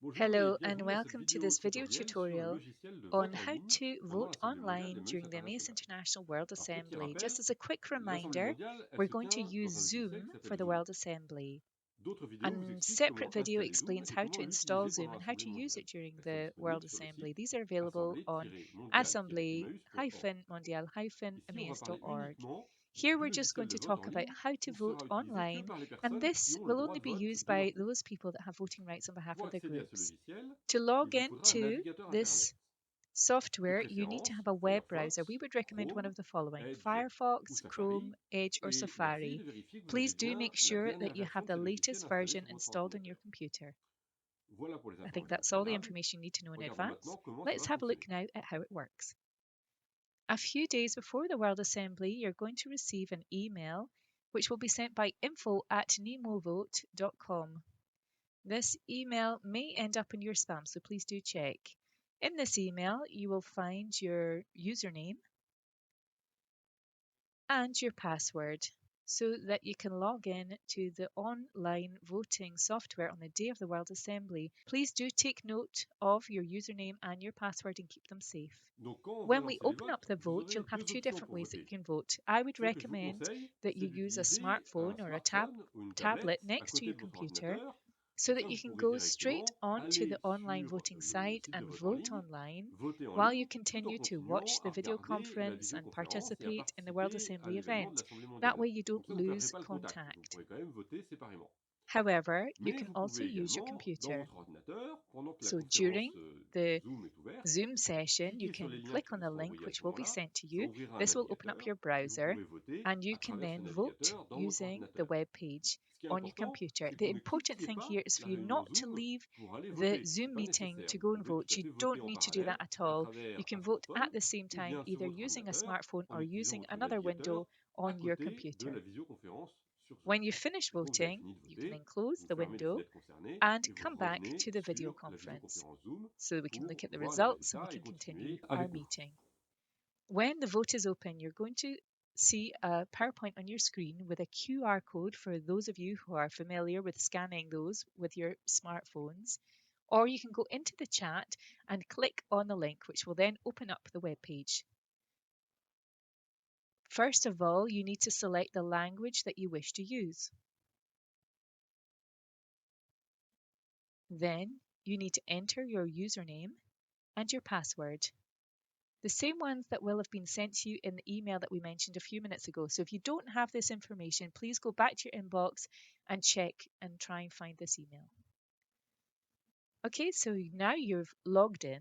Bonjour et Hello and bienvenue dans cette welcome to vidéo this video tutoriel sur le tutorial logiciel de on vote en how ligne to pendant vote l'Assemblée mondiale online de during musique the Mace internationale. International World Alors petit Assembly. rappel, Just as a quick l'Assemblée reminder, mondiale, elle we're se going to tient use dans un logiciel qui Zoom s'appelle for the Zoom. World Assembly. D'autres vidéos vous A expliquent comment separate video installer Zoom explains et how comment to install l'utiliser Zoom pendant and how l'Assemblée to use mondiale. it during Elles sont the World disponibles sur le site Assembly. These are available on assemblée-mondiale-emmaüs.org. Ici, on va parler assembly-mondial-emmaus.org. uniquement Here du we're just logiciel going de to vote talk en about ligne how to qui vote sera utilisé que online, par les and personnes qui this ont le will droit only de be vote used de leur by groupe. those people that have voting rights on behalf Pour of their accéder à ce groups. logiciel, To il log vous faudra un into navigateur Internet. this De software, you need to préférence have a web browser. We Firefox, would recommend one Chrome, of the following: Edge ou Firefox, Safari Chrome, Edge, or et merci Safari. de vérifier que vous avez Please do bien make la sure dernière that you version have de the ces logiciels latest installée version sur votre installed on your ordinateur. computer. Voilà pour les I think informations that's all the préalables. information you need to know in Regardons advance. maintenant comment ça Let's va have a look fonctionner. now at how it works. A few days before the World Assembly, you're going to receive an email which will be sent by info@nemovote.com. This email may end up in your spam, so please do check. In this email, you will find your username and your password so that you can log in to the online voting software on the day of the World Assembly. Please do take note of your username and your password and keep them safe. Donc quand on va When we lancer les open up votes, the vous vote, aurez you'll have deux two options different pour ways that voter. you can vote. I would Celle que je vous recommend conseille, that c'est you use a d'utiliser un smartphone or a smartphone ou une tablet tablette à next to côté your de votre computer ordinateur. so Comme that ça, you vous can pourrez go straight directement onto the aller online sur voting le site site de and vote en vote ligne, online voter en while you ligne, tout en continue to continuant watch à the video regarder la conference and visioconférence et à participate in the World participer à Assembly l'événement de event. l'Assemblée That mondiale. way you Comme don't ça, vous ne lose perdrez pas le contact. Vous contact. pourrez quand même voter séparément. However, you Mais can vous also pouvez use your également, dans computer. votre ordinateur, pendant que la So during conférence the Zoom est ouverte, Zoom session, you cliquez sur les can liens click qui on vous the seront link envoyés à which ce will be moment-là. sent to Ça you. ouvrira un This will open up navigateur your et vous browser pouvez voter and you à can travers ce then vote navigateur dans votre using the ordinateur. web page Ce qui est on your important, computer. c'est que The vous ne important quittiez thing pas here is la for you réunion not to Zoom leave pour aller the voter. Ce n'est Zoom pas meeting nécessaire. to Vous go and pouvez tout vote. à You fait don't voter en need to do that parallèle at à all. You travers un can vote at smartphone the same ou time, bien sur either votre using a ordinateur smartphone en or utilisant using votre another navigateur window à on your côté de la computer. visioconférence sur Zoom. When you finish Et quand vous avez voting, fini de you can voter, then close vous the fermez les window fenêtres concernées and et vous come back revenez to the video sur la conference visioconférence Zoom so we can look pour at the voir les results and we résultats et can continuer continue our avec nous. meeting. When the vote is open, you're going to see a PowerPoint on your screen with a QR code for those of you who are familiar with scanning those with your smartphones. Or you can go into the chat and click on the link, which will then open up the web page. First of all, you need to select the language that you wish to use. Then you need to enter your username and your password. The same ones that will have been sent to you in the email that we mentioned a few minutes ago. So if you don't have this information, please go back to your inbox and check and try and find this email. Okay, so now you've logged in.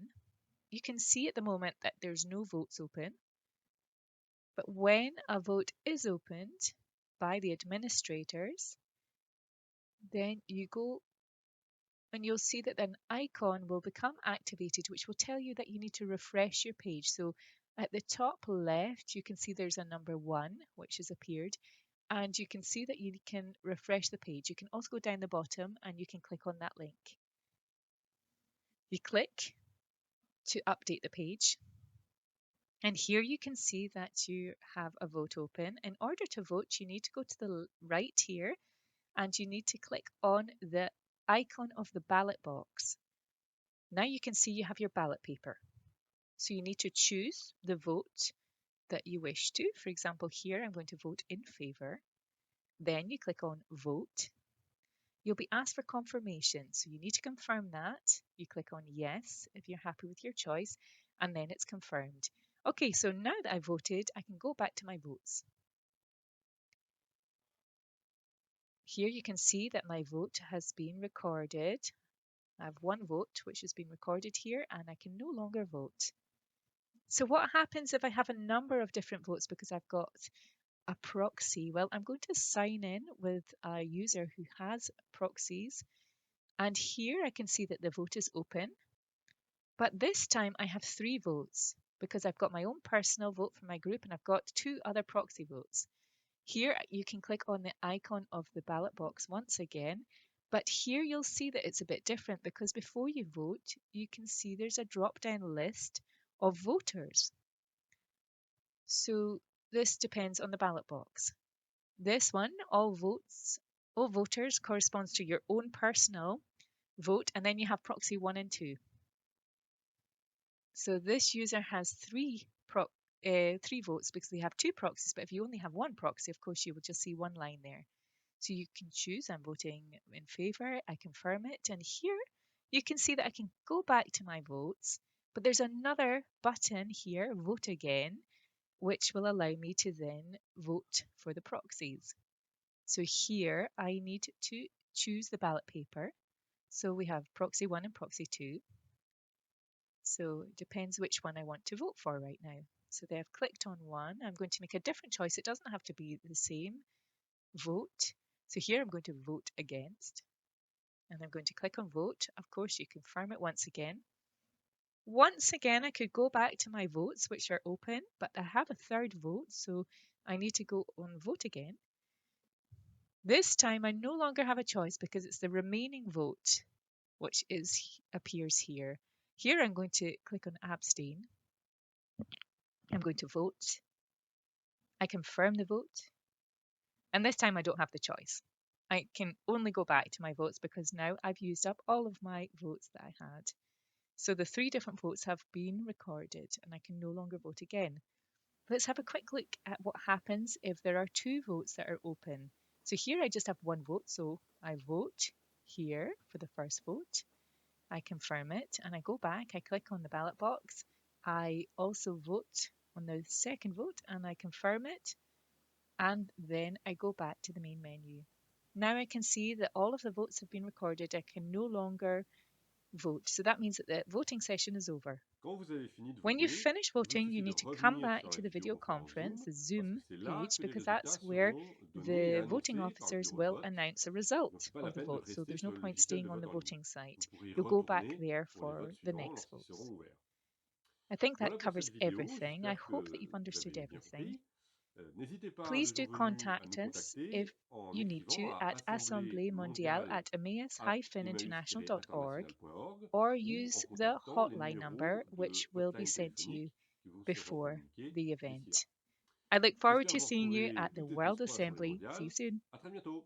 You can see at the moment that there's no votes open. But when a vote is opened by the administrators, then you go and you'll see that an icon will become activated, which will tell you that you need to refresh your page. So at the top left, you can see there's a number 1, which has appeared, and you can see that you can refresh the page. You can also go down the bottom and you can click on that link. You click to update the page. And here you can see that you have a vote open. In order to vote, you need to go to the right here and you need to click on the icon of the ballot box. Now you can see you have your ballot paper. So you need to choose the vote that you wish to. For example, here I'm going to vote in favour. Then you click on vote. You'll be asked for confirmation. So you need to confirm that. You click on yes if you're happy with your choice, and then it's confirmed. Okay, so now that I've voted, I can go back to my votes. Here you can see that my vote has been recorded. I have one vote which has been recorded here and I can no longer vote. So what happens if I have a number of different votes because I've got a proxy? Well, I'm going to sign in with a user who has proxies. And here I can see that the vote is open. But this time I have 3 votes because I've got my own personal vote for my group and I've got 2 other proxy votes. Here you can click on the icon of the ballot box once again, but here you'll see that it's a bit different because before you vote, you can see there's a drop down list of voters. So this depends on the ballot box. This one, all voters, corresponds to your own personal vote, and then you have proxy 1 and 2. So this user has three votes because they have 2 proxies, but if you only have 1 proxy, of course, you will just see 1 line there. So you can choose, I'm voting in favor, I confirm it, and here you can see that I can go back to my votes, but there's another button here, vote again, which will allow me to then vote for the proxies. So here I need to choose the ballot paper. So we have proxy 1 and proxy 2. So it depends which one I want to vote for right now. So they have clicked on one. I'm going to make a different choice. It doesn't have to be the same vote. So here I'm going to vote against. And I'm going to click on vote. Of course, you confirm it once again. Once again, I could go back to my votes, which are open, but I have a third vote, so I need to go on vote again. This time, I no longer have a choice because it's the remaining vote, which appears here. Here, I'm going to click on abstain. I'm going to vote. I confirm the vote. And this time, I don't have the choice. I can only go back to my votes because now I've used up all of my votes that I had. So the 3 different votes have been recorded and I can no longer vote again. Let's have a quick look at what happens if there are 2 votes that are open. So here I just have 1 vote, so I vote here for the first vote. I confirm it and I go back, I click on the ballot box. I also vote on the second vote and I confirm it. And then I go back to the main menu. Now I can see that all of the votes have been recorded. I can no longer vote. So that means that the voting session is over. Quand vous avez fini de When you voter, finish il vous voting, you suffit de need to come revenir back sur to la the video vidéoconférence conference, Zoom, the parce Zoom que c'est là page, que les because résultats that's where seront donnés et the voting annoncés par le officers bureau de will vote. announce the Donc, result c'est pas la of the peine de vote. So rester there's sur no le point logiciel de staying on vote the en ligne. voting site. Vous pourrez y You'll go back retourner there pour les for votes the suivants next lorsqu'ils votes. seront ouverts. I think that Voilà pour covers cette vidéo, everything. I j'espère hope that que you've vous understood avez bien everything. compris. N'hésitez pas Please le do jour venu à nous contact us if contacter en you need écrivant to à at assemblemondiale@emmaus-international.org assemblee-international.org or ou en use the contactant les hotline number numéros de which will be hotline sent to you téléphonique qui vous seront before communiqués the d'ici là. event. I look forward J'espère to vous seeing you retrouver at the toutes et tous World pour la journée Assembly. See you mondiale. soon. À très bientôt.